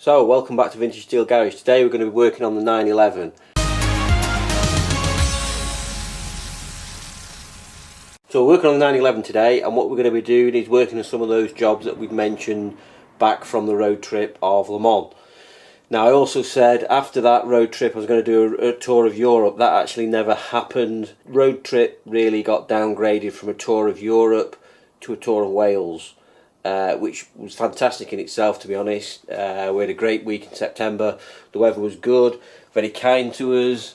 So, welcome back to Vintage Steel Garage. Today we're going to be working on the 911. So we're working on the 911 today, and what we're going to be doing is working on some of those jobs that we've mentioned back from the road trip of Le Mans. Now, I also said after that road trip I was going to do a tour of Europe. That actually never happened. Road trip really got downgraded from a tour of Europe to a tour of Wales. Which was fantastic in itself, to be honest. We had a great week in September. The weather was good, very kind to us,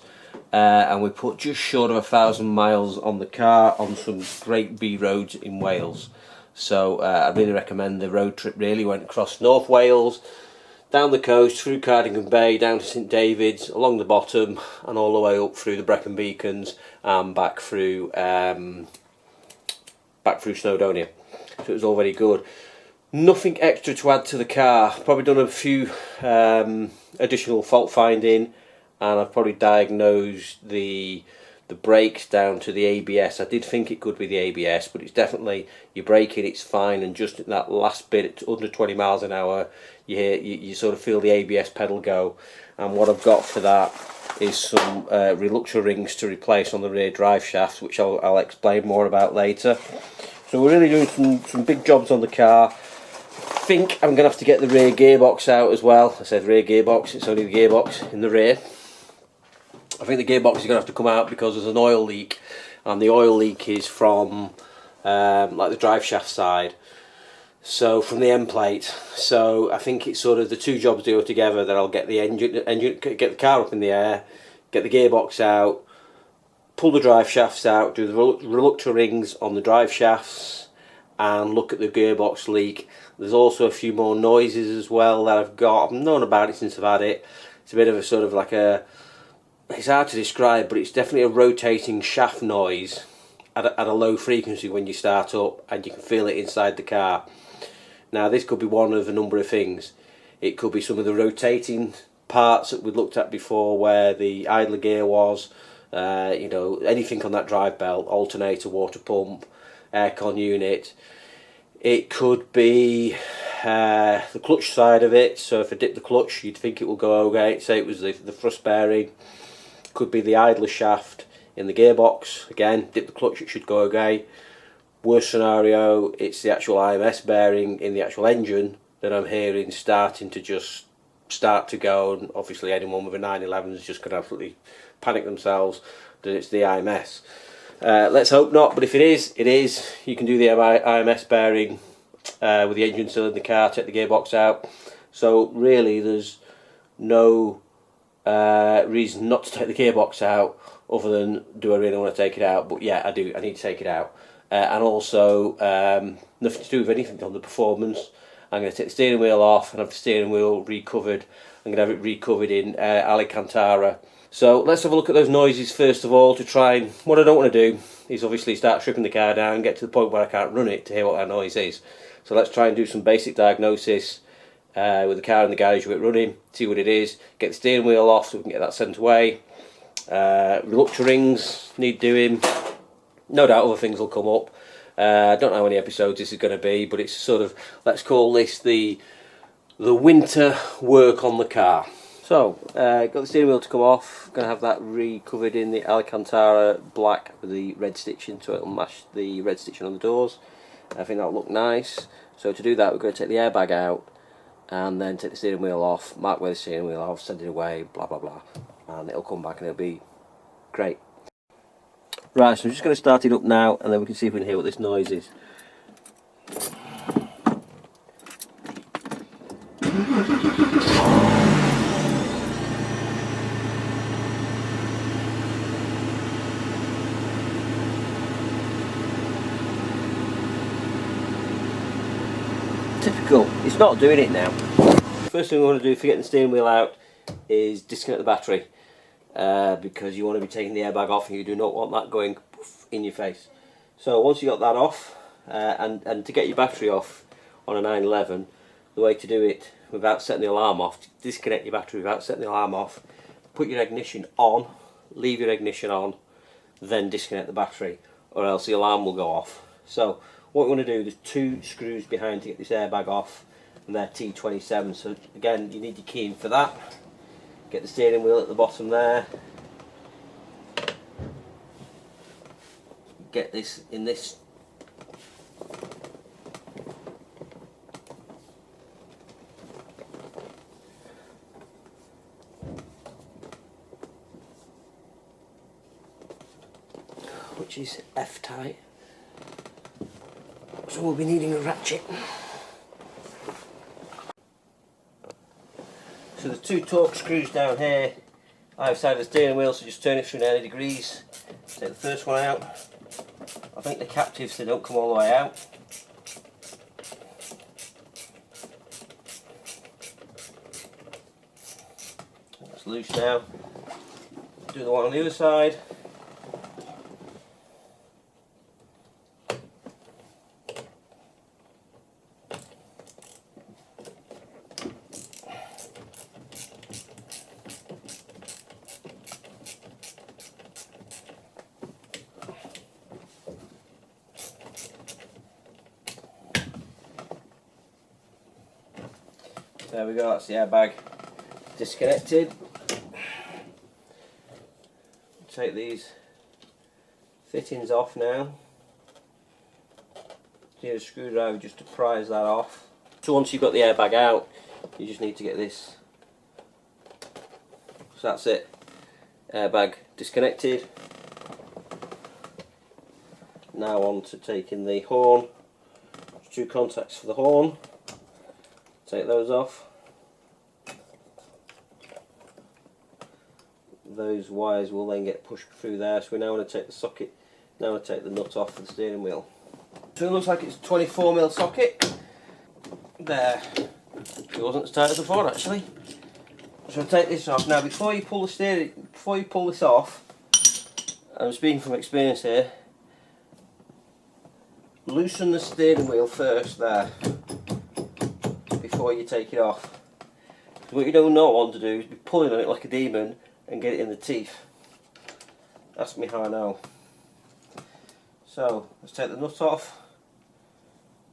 and we put just short of 1,000 miles on the car on some great B roads in Wales. So I really recommend the road trip. Really went across North Wales, down the coast, through Cardigan Bay, down to St David's, along the bottom, and all the way up through the Brecon Beacons and back through Snowdonia. So it was all very good. Nothing extra to add to the car. Probably done a few additional fault finding, and I've probably diagnosed the brakes down to the ABS. I did think it could be the ABS, but it's definitely, you're braking, it's fine, and just in that last bit, under 20 miles an hour, you sort of feel the ABS pedal go. And what I've got for that is some reluctor rings to replace on the rear drive shafts, which I'll explain more about later. So we're really doing some big jobs on the car. I think I'm going to have to get the rear gearbox out as well. I said rear gearbox, it's only the gearbox in the rear. I think the gearbox is going to have to come out because there's an oil leak, and the oil leak is from like the drive shaft side, so from the end plate. So I think it's sort of the two jobs do together, that I'll get the engine, get the car up in the air, get the gearbox out, pull the drive shafts out, do the reluctor rings on the drive shafts, and look at the gearbox leak. There's also a few more noises as well that I've got. I've known about it since I've had it. It's a bit of a sort of like a, it's hard to describe, but it's definitely a rotating shaft noise at a low frequency when you start up, and you can feel it inside the car. Now, this could be one of a number of things. It could be some of the rotating parts that we looked at before, where the idler gear was, you know, anything on that drive belt, alternator, water pump, aircon unit. It could be the clutch side of it. So if I dip the clutch, you'd think it will go okay. Say it was the thrust bearing. Could be the idler shaft in the gearbox. Again, dip the clutch, it should go okay. Worst scenario, it's the actual IMS bearing in the actual engine that I'm hearing starting to just start to go, and obviously anyone with a 911 is just going to absolutely panic themselves that it's the IMS. Let's hope not, but if it is, it is. You can do the IMS bearing with the engine still in the car, take the gearbox out. So really there's no reason not to take the gearbox out, other than, do I really want to take it out? But yeah, I do, I need to take it out. And also nothing to do with anything on the performance. I'm going to take the steering wheel off and have the steering wheel recovered. I'm going to have it recovered in Alcantara. So let's have a look at those noises first of all, to try and, what I don't want to do is obviously start stripping the car down and get to the point where I can't run it to hear what that noise is. So let's try and do some basic diagnosis with the car in the garage with it running, see what it is, get the steering wheel off so we can get that sent away. Reluctor rings need doing, no doubt other things will come up. I don't know how many episodes this is going to be, but it's sort of, let's call this the winter work on the car. So, got the steering wheel to come off, going to have that recovered in the Alcantara black with the red stitching, so it'll match the red stitching on the doors. I think that'll look nice. So to do that, we're going to take the airbag out, and then take the steering wheel off, mark where the steering wheel off, send it away, blah blah blah, and it'll come back and it'll be great. Right, so I'm just going to start it up now, and then we can see if we can hear what this noise is. Typical, it's not doing it now. First thing we want to do for getting the steering wheel out is disconnect the battery, because you want to be taking the airbag off and you do not want that going poof in your face. So once you got that off, and to get your battery off on a 911, the way to do it without setting the alarm off, to disconnect your battery without setting the alarm off, put your ignition on, leave your ignition on, then disconnect the battery, or else the alarm will go off. So what we want to do, there's two screws behind to get this airbag off. and they're T27. So again, you need your key in for that. Get the steering wheel at the bottom there. Get this in this which is F-tight, so we'll be needing a ratchet. So there's two torque screws down here either side of the steering wheel, so just turn it through 90 degrees. Take the first one out. I think the captives, they don't come all the way out. That's loose now. Do the one on the other side. There we go, that's the airbag disconnected. Take these fittings off now. Need a screwdriver just to prise that off. So once you've got the airbag out, you just need to get this. So that's it. Airbag disconnected. Now on to taking the horn. There's two contacts for the horn. Take those off. Those wires will then get pushed through there, so we now want to take the socket, now we take the nut off for the steering wheel. So it looks like it's a 24mm socket. There. It wasn't as tight as I thought actually. So I'll take this off. Now before you pull this off, I'm speaking from experience here, loosen the steering wheel first there, before you take it off. What you do not want to do is be pulling on it like a demon and get it in the teeth. Ask me how I know. So let's take the nut off,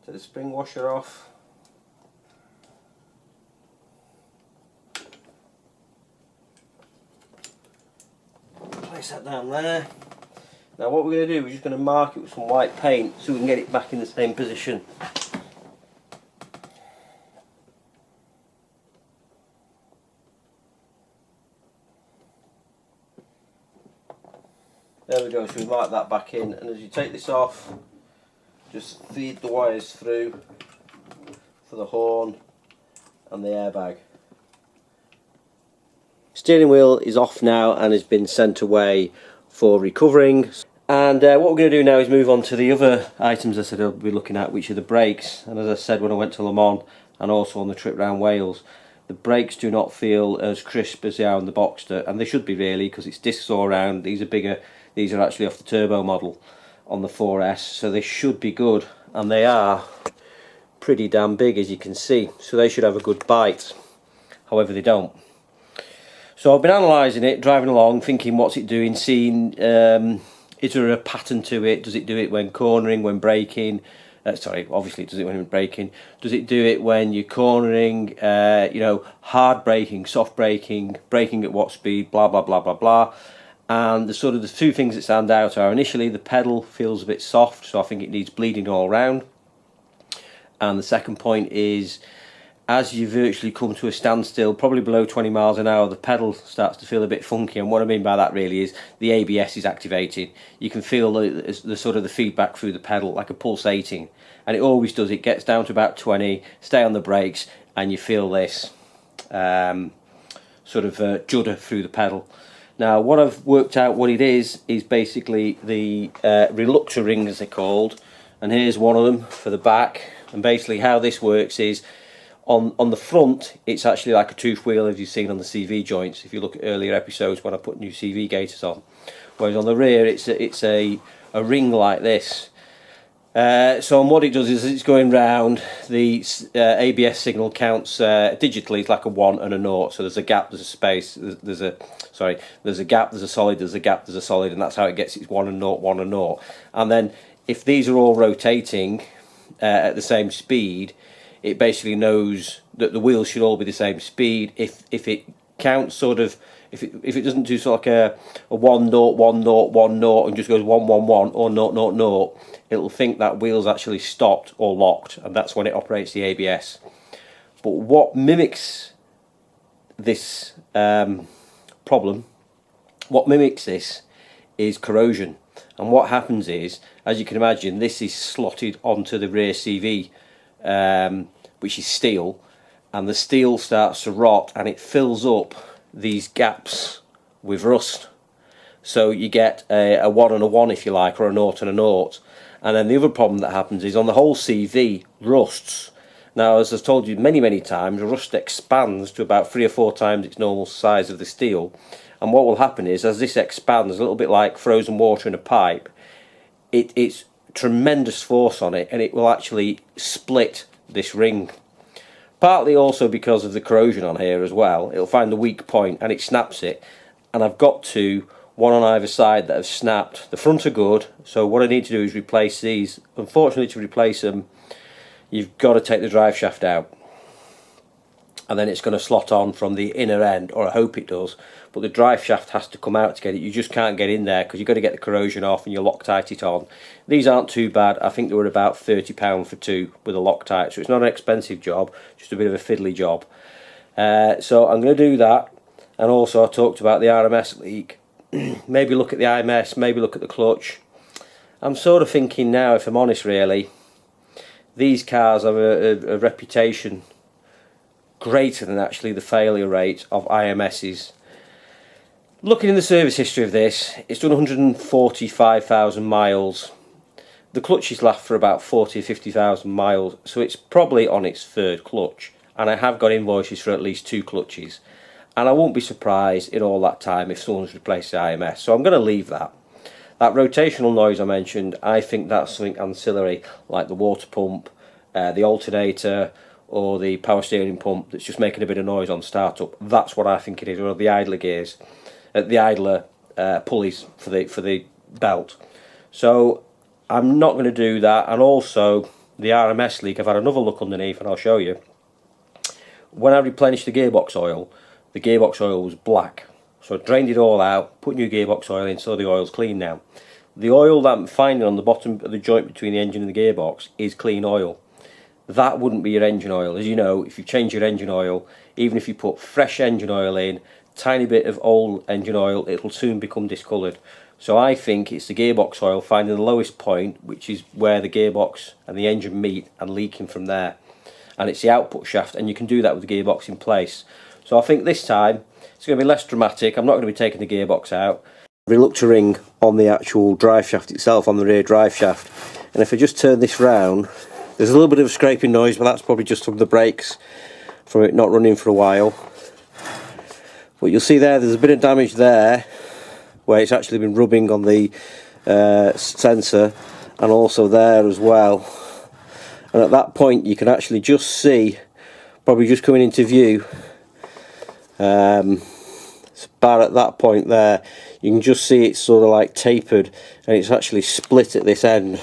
take the spring washer off, place that down there. Now what we're going to do, we're just going to mark it with some white paint so we can get it back in the same position. There we go, so we mark that back in, and as you take this off, just feed the wires through for the horn and the airbag. Steering wheel is off now and has been sent away for recovering. And what we're going to do now is move on to the other items I said I'll be looking at, which are the brakes. And as I said when I went to Le Mans and also on the trip around Wales, the brakes do not feel as crisp as they are on the Boxster, and they should be really, because it's discs all around. These are bigger. These are actually off the turbo model on the 4S, so they should be good, and they are pretty damn big as you can see, so they should have a good bite. However, they don't. So I've been analysing it, driving along, thinking what's it doing, seeing is there a pattern to it, does it do it when cornering, when braking, sorry, obviously it does it when braking, does it do it when you're cornering, you know, hard braking, soft braking, braking at what speed, blah blah blah blah blah. And the sort of the two things that stand out are, initially the pedal feels a bit soft, so I think it needs bleeding all around. And the second point is, as you virtually come to a standstill, probably below 20 miles an hour, the pedal starts to feel a bit funky. And what I mean by that really is the ABS is activated. You can feel the sort of the feedback through the pedal, like a pulsating, and it always does. It gets down to about 20, stay on the brakes, and you feel this sort of judder through the pedal. Now what I've worked out what it is basically the reluctor ring, as they're called, and here's one of them for the back. And basically how this works is, on the front it's actually like a tooth wheel, as you've seen on the CV joints if you look at earlier episodes when I put new CV gaiters on, whereas on the rear it's a ring like this. So what it does is it's going round, the ABS signal counts digitally. It's like a 1 and a 0, so there's a gap, there's a space, there's a gap, there's a solid, there's a gap, there's a solid, and that's how it gets its 1 and 0, 1 and 0. And then if these are all rotating at the same speed, it basically knows that the wheels should all be the same speed. If it counts sort of, if it doesn't do sort of like a 1 0 1 0 1 0 and just goes 1 1 1 or 0 0 0, it'll think that wheel's actually stopped or locked, and that's when it operates the ABS. But what mimics this problem, what mimics this, is corrosion. And what happens is, as you can imagine, this is slotted onto the rear CV, which is steel, and the steel starts to rot and it fills up these gaps with rust. So you get a 1 and a 1, if you like, or a 0 and a 0. And then the other problem that happens is, on the whole CV rusts. Now, as I've told you many times, rust expands to about 3 or 4 times its normal size of the steel. And what will happen is, as this expands, a little bit like frozen water in a pipe, it's tremendous force on it, and it will actually split this ring. Partly also because of the corrosion on here as well. It'll find the weak point and it snaps it. And I've got one on either side that have snapped. The front are good, so what I need to do is replace these. Unfortunately, to replace them, you've got to take the drive shaft out, and then it's going to slot on from the inner end, or I hope it does, but the drive shaft has to come out to get it. You just can't get in there because you've got to get the corrosion off and you Loctite it on. These aren't too bad. I think they were about £30 for 2 with a Loctite, so it's not an expensive job, just a bit of a fiddly job. So I'm going to do that, and also I talked about the RMS leak. Maybe look at the IMS, maybe look at the clutch. I'm sort of thinking now, if I'm honest really, these cars have a reputation greater than actually the failure rate of IMSs. Looking in the service history of this, it's done 145,000 miles. The clutches last for about 40 or 50,000 miles, so it's probably on its 3rd clutch, and I have got invoices for at least 2 clutches, and I won't be surprised in all that time if someone's replaced the IMS, so I'm going to leave that. That rotational noise I mentioned, I think that's something ancillary, like the water pump, the alternator, or the power steering pump that's just making a bit of noise on startup. That's what I think it is, or the idler gears, the idler pulleys for the belt. So I'm not going to do that. And also the RMS leak, I've had another look underneath and I'll show you. When I replenished the gearbox oil was black. So I drained it all out, put new gearbox oil in, so the oil's clean now. The oil that I'm finding on the bottom of the joint between the engine and the gearbox is clean oil. That wouldn't be your engine oil. As you know, if you change your engine oil, even if you put fresh engine oil in, tiny bit of old engine oil, it'll soon become discoloured. So I think it's the gearbox oil finding the lowest point, which is where the gearbox and the engine meet, and leaking from there. And it's the output shaft, and you can do that with the gearbox in place. So I think this time it's going to be less dramatic. I'm not going to be taking the gearbox out. Reluctor ring on the actual drive shaft itself, on the rear drive shaft. And if I just turn this round, there's a little bit of a scraping noise, but that's probably just from the brakes, from it not running for a while. But you'll see there's a bit of damage there, where it's actually been rubbing on the sensor, and also there as well. And at that point you can actually just see, probably just coming into view, it's about at that point there, you can just see it's sort of like tapered, and it's actually split at this end.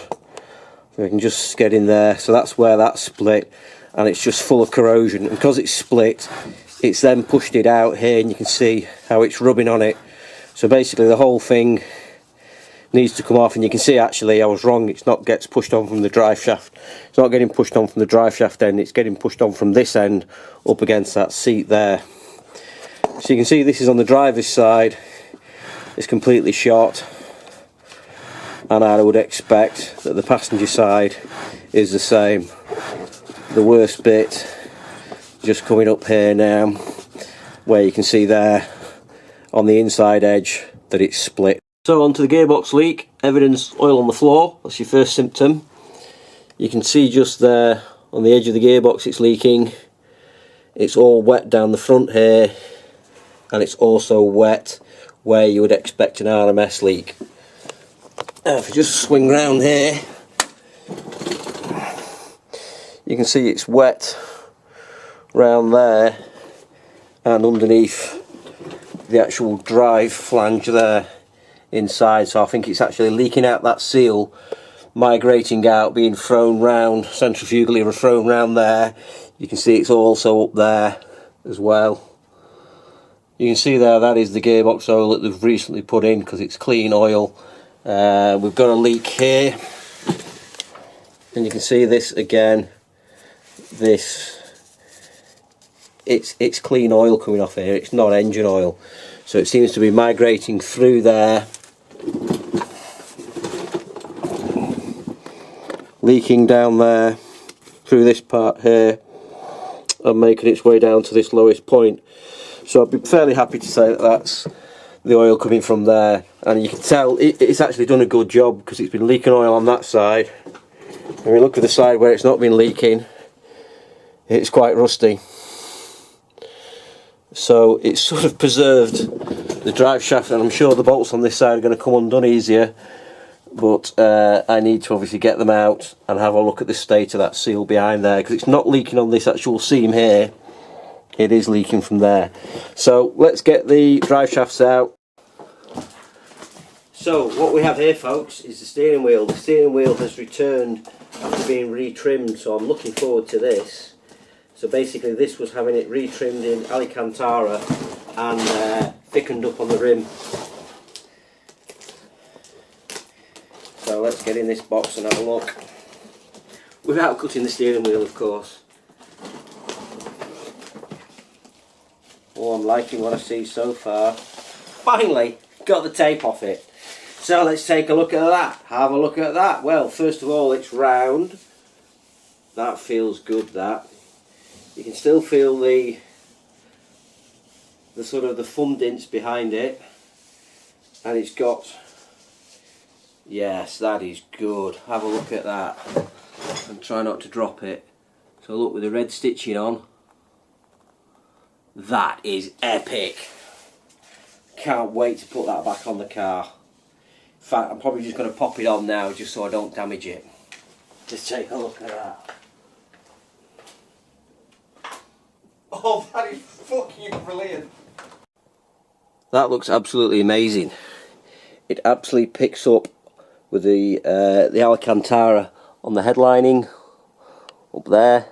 So I can just get in there, so that's where that's split, and it's just full of corrosion, and because it's split, it's then pushed it out here, and you can see how it's rubbing on it. So basically the whole thing needs to come off, and you can see actually I was wrong, it's not gets pushed on from the drive shaft. It's not getting pushed on from the drive shaft end, it's getting pushed on from this end up against that seat there. So you can see this is on the driver's side, it's completely shot, and I would expect that the passenger side is the same. The worst bit just coming up here now, where you can see there on the inside edge that it's split. So onto the gearbox leak, evidence oil on the floor, that's your first symptom. You can see just there on the edge of the gearbox it's leaking. It's all wet down the front here, and it's also wet where you would expect an RMS leak. Now if you just swing round here, you can see it's wet round there and underneath the actual drive flange there inside, so I think it's actually leaking out that seal migrating out, being thrown round, centrifugally thrown round there. You can see it's also up there as well. You can see there, that is the gearbox oil that they've recently put in, because it's clean oil. We've got a leak here, and you can see this again. It's clean oil coming off here, it's not engine oil. So it seems to be migrating through there, leaking down there, through this part here, and making its way down to this lowest point. So I'd be fairly happy to say that that's the oil coming from there, and you can tell it's actually done a good job, because it's been leaking oil on that side. When we look at the side where it's not been leaking, it's quite rusty. So it's sort of preserved the drive shaft, and I'm sure the bolts on this side are going to come undone easier, but I need to obviously get them out and have a look at the state of that seal behind there, because it's not leaking on this actual seam here. It is leaking from there. So let's get the drive shafts out. So what we have here, folks, is the steering wheel. The steering wheel has returned after being retrimmed, so I'm looking forward to this. So basically this was having it retrimmed in Alcantara and thickened up on the rim. So let's get in this box and have a look. Without cutting the steering wheel, of course. Oh, I'm liking what I see so far. Finally got the tape off it. So let's take a look at that. Have a look at that. Well, first of all, it's round. That feels good, that. You can still feel the sort of the thumb dints behind it. And it's got, yes, that is good. Have a look at that. And try not to drop it. So look, with the red stitching on. That is epic. Can't wait to put that back on the car. In fact, I'm probably just going to pop it on now just so I don't damage it. Just take a look at that. Oh, that is fucking brilliant. That looks absolutely amazing. It absolutely picks up with the Alcantara on the headlining up there.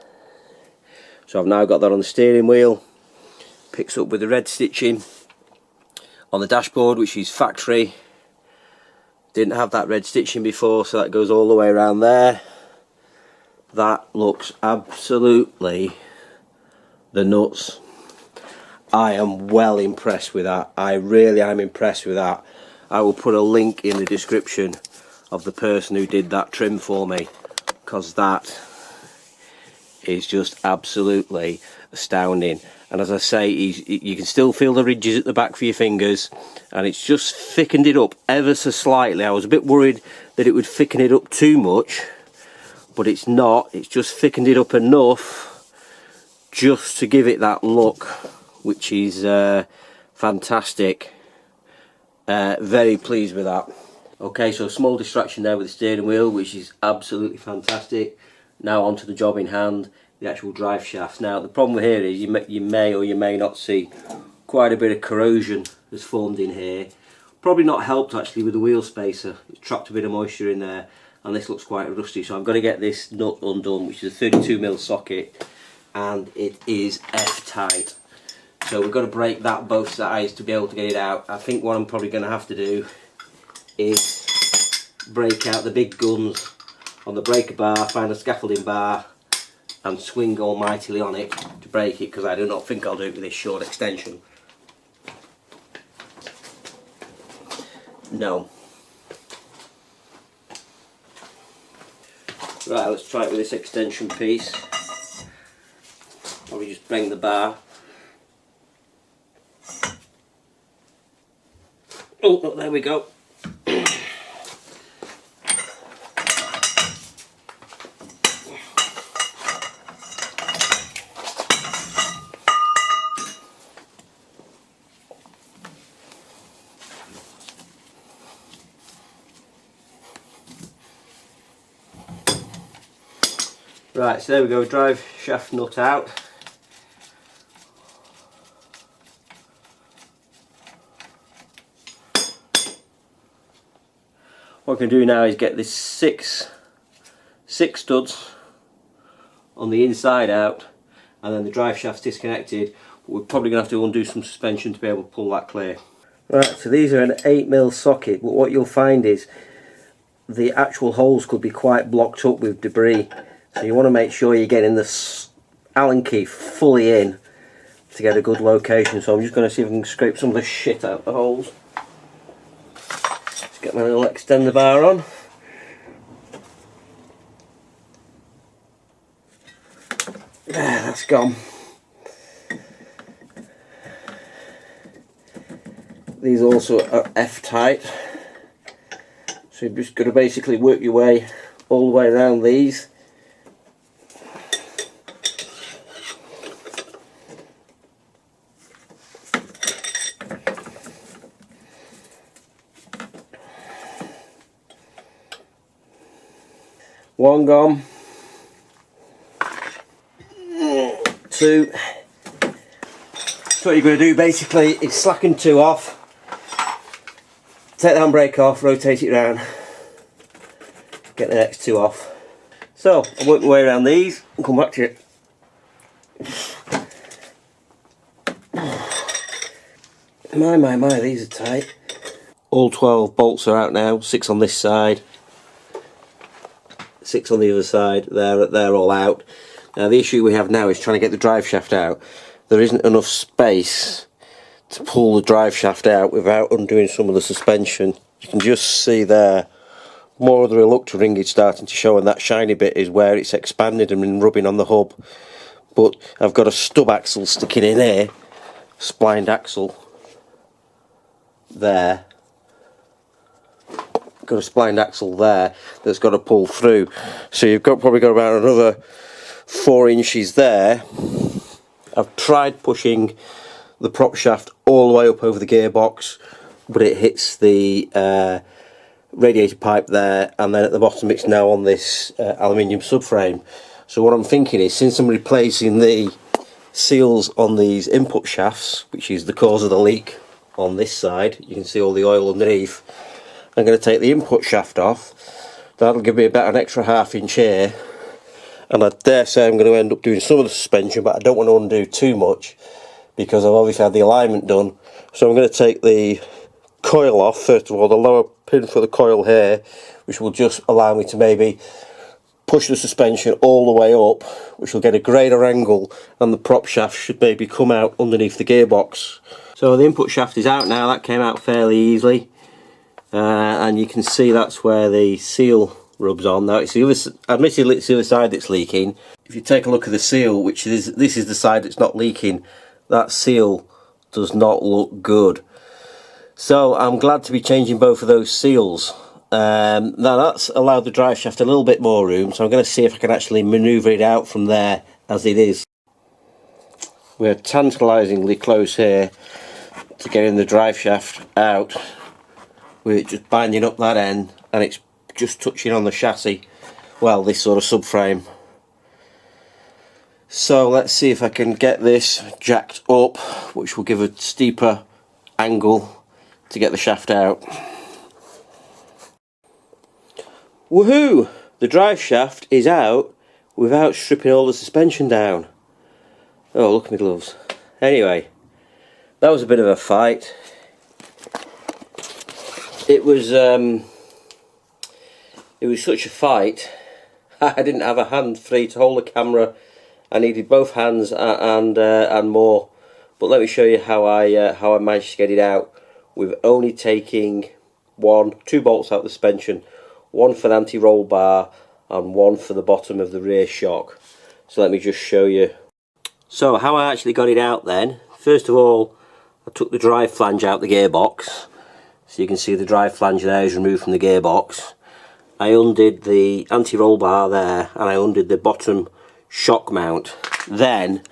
So I've now got that on the steering wheel. Picks up with the red stitching on the dashboard, which is factory. Didn't have that red stitching before, so that goes all the way around there. That looks absolutely the nuts. I am well impressed with that. I really am impressed with that. I will put a link in the description of the person who did that trim for me, because that is just absolutely astounding. And as I say, you can still feel the ridges at the back for your fingers, and it's just thickened it up ever so slightly. I was a bit worried that it would thicken it up too much, but it's not. It's just thickened it up enough just to give it that look, which is fantastic. Very pleased with that. Okay, so small distraction there with the steering wheel, which is absolutely fantastic. Now onto the job in hand, the actual drive shaft. Now the problem here is you may or you may not see quite a bit of corrosion has formed in here. Probably not helped actually with the wheel spacer. It's trapped a bit of moisture in there, and this looks quite rusty. So I'm going to get this nut undone, which is a 32mm socket, and it is F-tight. So we've got to break that both sides to be able to get it out. I think what I'm probably going to have to do is break out the big guns on the breaker bar, find a scaffolding bar and swing almightily on it to break it, because I do not think I'll do it with this short extension. No. Right, let's try it with this extension piece. Probably just bring the bar. Oh, there we go. Right, so there we go, drive shaft nut out. What I can do now is get this 6 6 studs on the inside out, and then the drive shaft's disconnected. We're probably going to have to undo some suspension to be able to pull that clear. Right, so these are an 8mm socket, but what you'll find is the actual holes could be quite blocked up with debris. So you want to make sure you're getting the Allen key fully in to get a good location. So I'm just going to see if I can scrape some of the shit out of the holes. Just get my little extender bar on. There, that's gone. These also are F-tight, so you've just got to basically work your way all the way around these. One gone. 2. So what you're going to do basically is slacken 2 off. Take the handbrake off, rotate it around, get the next 2 off. So I'll work my way around these and come back to it. My, these are tight. All 12 bolts are out now, 6 on this side, 6 on the other side, they're all out. Now the issue we have now is trying to get the drive shaft out. There isn't enough space to pull the drive shaft out without undoing some of the suspension. You can just see there more of the reluctant ringage starting to show, and that shiny bit is where it's expanded and been rubbing on the hub. But I've got a stub axle sticking in here, splined axle there, got a splined axle there that's got to pull through, so you've probably got about another 4 inches there. I've tried pushing the prop shaft all the way up over the gearbox, but it hits the radiator pipe there, and then at the bottom it's now on this aluminium subframe. So what I'm thinking is, since I'm replacing the seals on these input shafts, which is the cause of the leak on this side, you can see all the oil underneath, I'm going to take the input shaft off. That'll give me about an extra ½ inch here, and I dare say I'm going to end up doing some of the suspension, but I don't want to undo too much, because I've obviously had the alignment done. So I'm going to take the coil off, first of all, the lower pin for the coil here, which will just allow me to maybe push the suspension all the way up, which will get a greater angle, and the prop shaft should maybe come out underneath the gearbox. So the input shaft is out now, that came out fairly easily, and you can see that's where the seal rubs on. Now it's the other, admittedly it's the other side that's leaking. If you take a look at the seal, which is, this is the side that's not leaking, that seal does not look good. So I'm glad to be changing both of those seals. Now that's allowed the drive shaft a little bit more room, so I'm going to see if I can actually manoeuvre it out from there as it is. We're tantalisingly close here to getting the drive shaft out. We're just binding up that end, and it's just touching on the chassis, well, this sort of subframe. So let's see if I can get this jacked up, which will give a steeper angle to get the shaft out. Woohoo! The drive shaft is out without stripping all the suspension down. Oh, look at my gloves. Anyway, that was a bit of a fight. It was such a fight. I didn't have a hand free to hold the camera. I needed both hands and more. But let me show you how I managed to get it out with only taking 2 bolts out of the suspension, 1 for the anti-roll bar and 1 for the bottom of the rear shock. So let me just show you. So how I actually got it out then. First of all, I took the drive flange out the gearbox. So you can see the drive flange there is removed from the gearbox. I undid the anti-roll bar there, and I undid the bottom shock mount. Then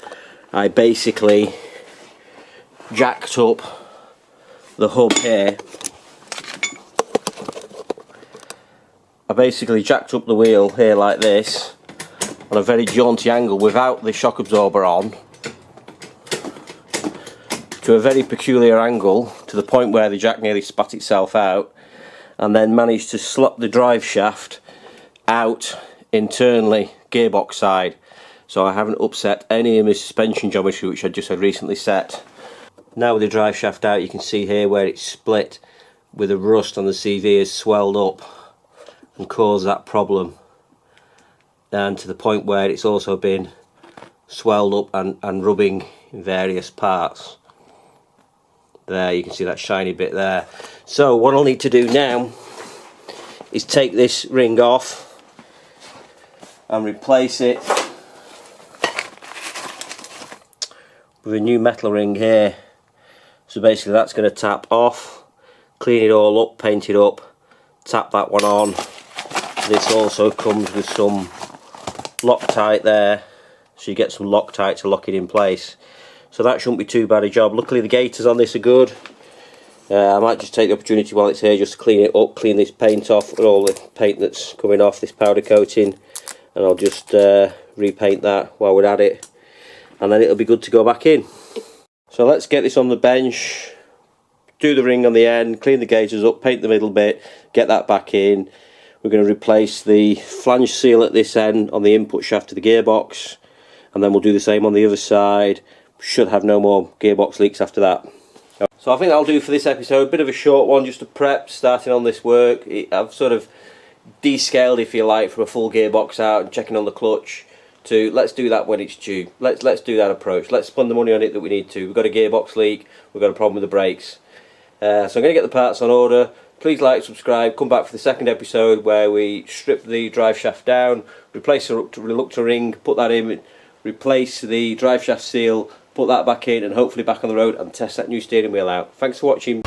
I basically jacked up the hub here. I basically jacked up the wheel here like this on a very jaunty angle without the shock absorber on, to a very peculiar angle, to the point where the jack nearly spat itself out, and then managed to slot the drive shaft out internally, gearbox side, so I haven't upset any of my suspension geometry which I just had recently set. Now with the drive shaft out, you can see here where it's split with the rust on the CV has swelled up and caused that problem, and to the point where it's also been swelled up and rubbing in various parts. There you can see that shiny bit there. So what I'll need to do now is take this ring off and replace it with a new metal ring here. So basically that's going to tap off, clean it all up, paint it up, tap that one on. This also comes with some Loctite there, so you get some Loctite to lock it in place. So that shouldn't be too bad a job. Luckily the gaiters on this are good. I might just take the opportunity while it's here just to clean it up, clean this paint off with all the paint that's coming off, this powder coating, and I'll just repaint that while we're at it, and then it'll be good to go back in. So let's get this on the bench, do the ring on the end, clean the gaiters up, paint the middle bit, get that back in. We're going to replace the flange seal at this end on the input shaft to the gearbox, and then we'll do the same on the other side. Should have no more gearbox leaks after that. So I think that'll do for this episode. A bit of a short one just to prep, starting on this work. I've sort of descaled, if you like, from a full gearbox out and checking on the clutch to let's do that when it's due. Let's do that approach. Let's spend the money on it that we need to. We've got a gearbox leak, we've got a problem with the brakes. So I'm going to get the parts on order. Please like, subscribe, come back for the second episode where we strip the drive shaft down, replace the reluctor ring, put that in, replace the drive shaft seal, put that back in, and hopefully back on the road and test that new steering wheel out. Thanks for watching.